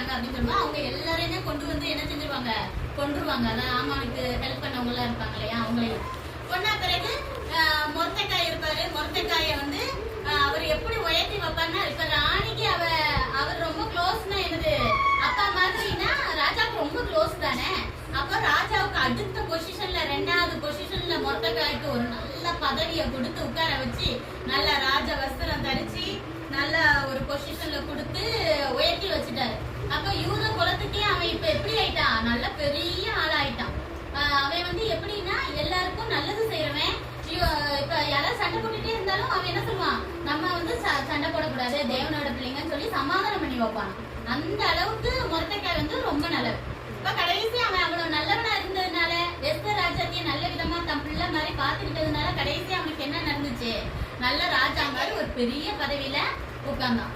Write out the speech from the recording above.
இருக்கிறாங்க அப்படின்னு சொல்லுவாங்க. அவங்க எல்லாரையுமே கொண்டு வந்து என்ன செஞ்சிருவாங்க, கொன்றுவாங்க. அதான் ஆமானுக்கு ஹெல்ப் பண்ணவங்க எல்லாம் இருப்பாங்க இல்லையா, அவங்களையும் கொன்னா பிறகு மொரத்தைக்காய் இருப்பாரு. மொரத்தைக்காய வந்து அவர் எப்படி உயர்த்தி வைப்பாருன்னா, இப்ப ராணிக்கு அவர் ரொம்ப க்ளோஸ்னா என்னது அப்பா மாதிரினா ராஜாவுக்கு ரொம்ப க்ளோஸ் தானே. அப்ப ராஜாவுக்கு அடுத்த பொசிஷன்ல 2வது பொசிஷன்ல மொரத்தைக்காய்க்கு ஒரு நல்ல பதவியை கொடுத்து உட்கார வச்சு நல்ல ராஜ வஸ்திரம் தரிச்சு நல்ல ஒரு பொசிஷன்ல கொடுத்து உயர்த்தி வச்சுட்டாரு. அப்ப யூத குலத்துக்கே அவன் இப்ப எப்படி ஆயிட்டான், நல்ல பெரிய ஆள் ஆயிட்டான். அவன் வந்து எப்படின்னா எல்லாருக்கும் நல்லது செய்யறவன். இப்ப யாராவது சண்டை போட்டுட்டே இருந்தாலும் அவன் என்ன சொல்லுவான், நம்ம வந்து சண்டை போடக்கூடாது, தேவனோட பிள்ளைங்கன்னு சொல்லி சமாதானம் பண்ணி வைப்பான். அந்த அளவுக்கு மொரத்தைக்காய் வந்து ரொம்ப நல்லது. இப்ப கடைசி அவன் அவ்வளவு நல்லவனா இருந்ததுனால, எஸ்தர் ராஜாத்திய நல்ல விதமா தன் பிள்ளை மாதிரி பாத்துக்கிட்டதுனால கடைசி அவனுக்கு என்ன நடந்துச்சு, நல்ல ராஜா மாதிரி ஒரு பெரிய பதவியில உட்கார்ந்தான்.